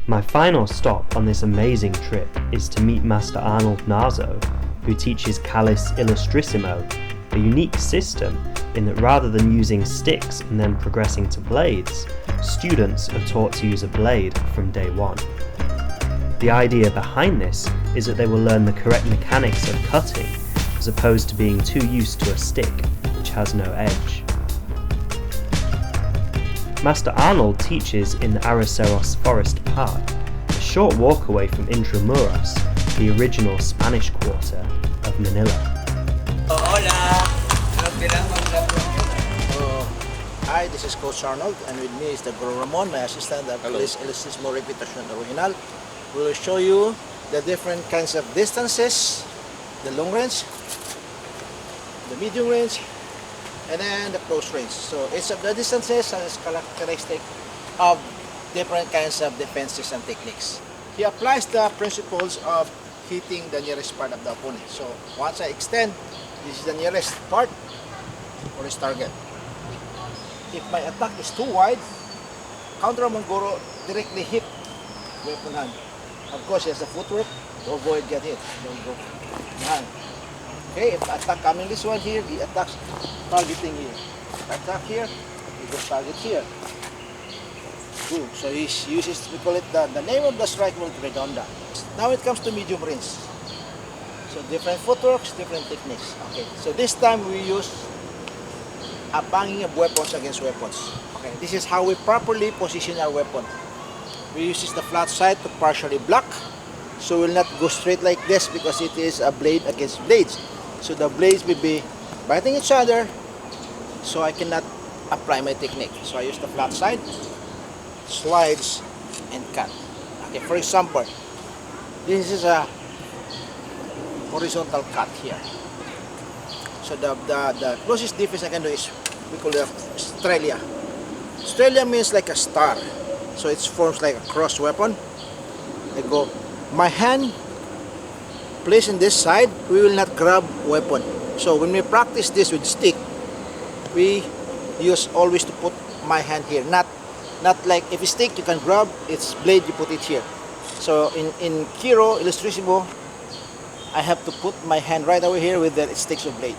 My final stop on this amazing trip is to meet Master Arnold Narzo, who teaches Kalis Ilustrisimo, a unique system in that rather than using sticks and then progressing to blades, students are taught to use a blade from day one. The idea behind this is that they will learn the correct mechanics of cutting, as opposed to being too used to a stick which has no edge. Master Arnold teaches in the Araceros Forest Park, a short walk away from Intramuros, the original Spanish quarter of Manila. Hola! Hi, this is Coach Arnold, and with me is the Guru Ramon, my assistant at Kalis Ilustrisimo Repetition Original. We will show you the different kinds of distances, the long range, the medium range, and then the close range. So each of the distances has characteristic of different kinds of defenses and techniques. He applies the principles of hitting the nearest part of the opponent. So once I extend, this is the nearest part or his target. If my attack is too wide, counter Mongoro directly hit weapon hand. Of course, he has the footwork to avoid get hit. Don't go behind. Okay, if I attack coming this one here, he attacks targeting here. If I attack here, he goes target here. Good. So he uses, we call it the name of the strike will be redonda. Now it comes to medium range. So different footworks, different techniques. Okay, so this time we use a banging of weapons against weapons. Okay, this is how we properly position our weapon. We use the flat side to partially block, so we'll not go straight like this because it is a blade against blades. So the blades will be biting each other, so I cannot apply my technique. So I use the flat side, slides, and cut. Okay, for example, this is a horizontal cut here. So the closest difference I can do is, we call it Australia. Australia means like a star. So it forms like a cross weapon. I go, my hand placed in this side, we will not grab weapon. So when we practice this with stick, we use always to put my hand here. Not like if you stick, you can grab, it's blade, you put it here. So in Kiro, Ilustrisimo, I have to put my hand right over here with the sticks of blade.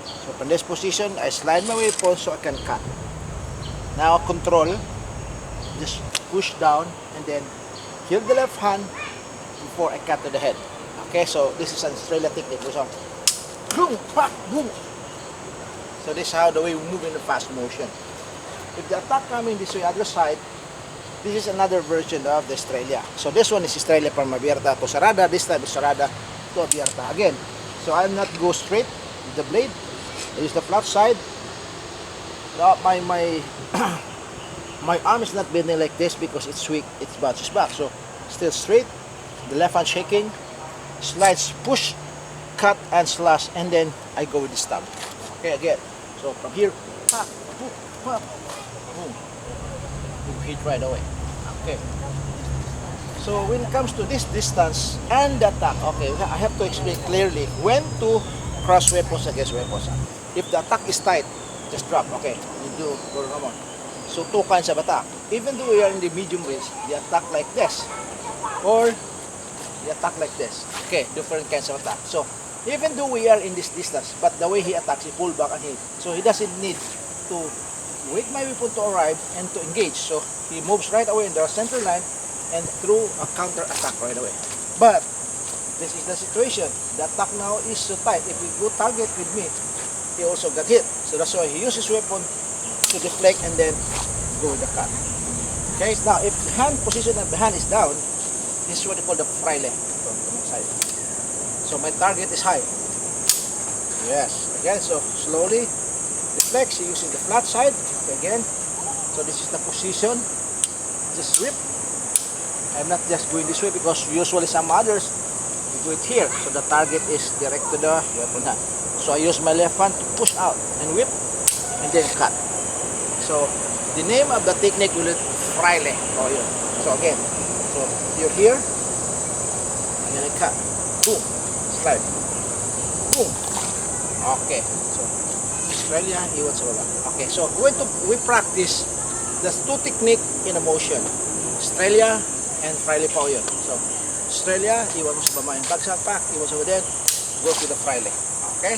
So from this position, I slide my weapon so I can cut. Now control, just push down and then kill the left hand before I cut to the head. Okay, so this is an Australia technique. So boom, pak, boom. So this is how the way we move in the fast motion. If the attack coming this way, other side, this is another version of the Australia. So this one is Australia from abierta to sarada. This time is sarada to abierta. Again, so I'll not go straight with the blade. I use the flat side. Now my arm is not bending like this because it's weak, it bounces back. So still straight, the left hand shaking, slides, push, cut and slash, and then I go with the stab. Okay, again. So from here, pop, boom, pop, boom. You hit right away. Okay. So when it comes to this distance and the attack, okay, I have to explain clearly when to cross weapons against weapons. If the attack is tight, just drop. Okay, you do go normal. So two kinds of attack. Even though we are in the medium range, the attack like this, or the attack like this. Okay, different kinds of attack. So even though we are in this distance, but the way he attacks, he pull back and hit. So he doesn't need to wait my weapon to arrive and to engage. So he moves right away in the center line and through a counter attack right away. But this is the situation. The attack now is so tight. If we go target with me, he also got hit. So that's why he uses weapon to deflect and then go with the cut. Okay, now if the hand position of the hand is down, this is what they call the fraile from my side. So my target is high. Yes, again, so slowly deflects, he uses the flat side. Okay, again, so this is the position. Just whip. I'm not just going this way because usually some others do it here. So the target is direct to the weapon hand. So I use my left hand to push out and whip and then cut. So the name of the technique will be fraile. Oh, yeah. So again, so you're here and then I cut. Boom, slide. Boom. Okay. So Australia, Iwan Sorola. Okay. So we practice. There's two technique in a motion. Australia and Fraile pa yun. So, Australia, iwan mo sa baba yung bagsak pa, iwan sa then, go to the Fraile. Okay?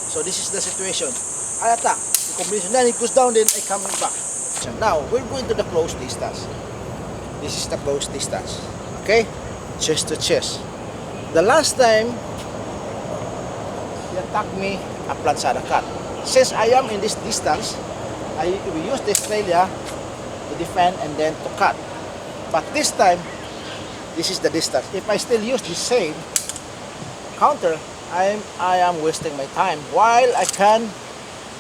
So, this is the situation. I attack, the combination, then it goes down, then I come back. So, now, we're going to the close distance. This is the close distance. Okay? Chest to chest. The last time, he attacked me, a planchada cut. Since I am in this distance, we use the Australia to defend and then to cut. But this time, this is the distance. If I still use the same counter, I am wasting my time. While I can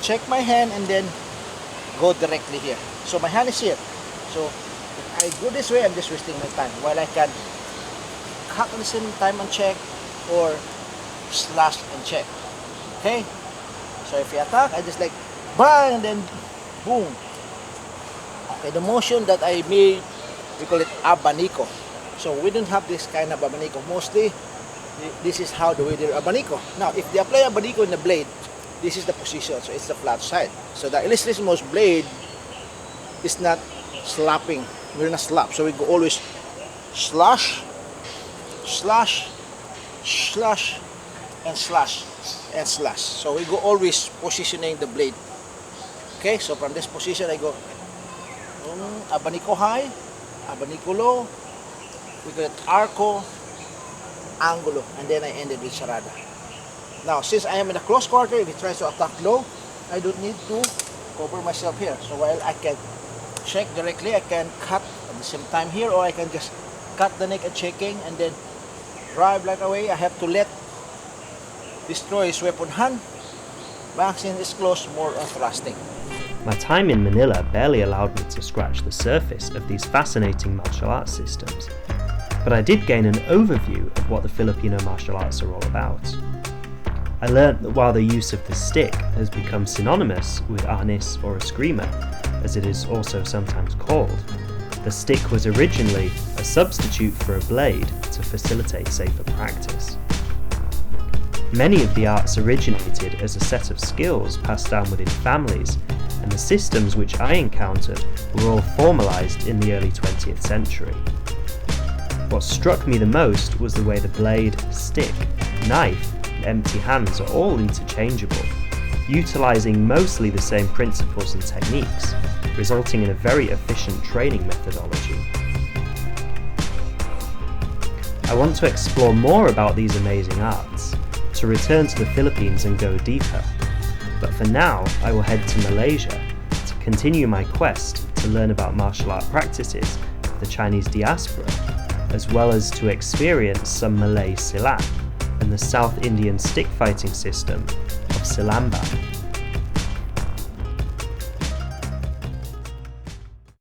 check my hand and then go directly here. So my hand is here. So if I go this way, I'm just wasting my time. While I can cut at the same time and check, or slash and check. Okay? So if you attack, I just like bang and then boom. Okay, the motion that I made, we call it abanico. So we don't have this kind of abanico. Mostly, this is how do we do abanico. Now, if they apply abanico in the blade, this is the position. So it's the flat side. So the Ilustrisimo's blade is not slapping. We're not slap. So we go always slash, slash, slash, and slash, and slash. So we go always positioning the blade. Okay, so from this position I go abanico high, abanico low, we go arco, angulo, and then I ended with charada. Now, since I am in a close quarter, if he tries to attack low, I don't need to cover myself here. So while I can check directly, I can cut at the same time here, or I can just cut the neck and checking and then drive right away. I have to let destroy his weapon hand. Vaccine is close, more on thrusting. My time in Manila barely allowed me to scratch the surface of these fascinating martial arts systems, but I did gain an overview of what the Filipino martial arts are all about. I learnt that while the use of the stick has become synonymous with arnis or eskrima, as it is also sometimes called, the stick was originally a substitute for a blade to facilitate safer practice. Many of the arts originated as a set of skills passed down within families, and the systems which I encountered were all formalised in the early 20th century. What struck me the most was the way the blade, stick, knife, and empty hands are all interchangeable, utilising mostly the same principles and techniques, resulting in a very efficient training methodology. I want to explore more about these amazing arts, to return to the Philippines and go deeper, but for now I will head to Malaysia to continue my quest to learn about martial art practices of the Chinese diaspora, as well as to experience some Malay silat and the South Indian stick fighting system of Silambang.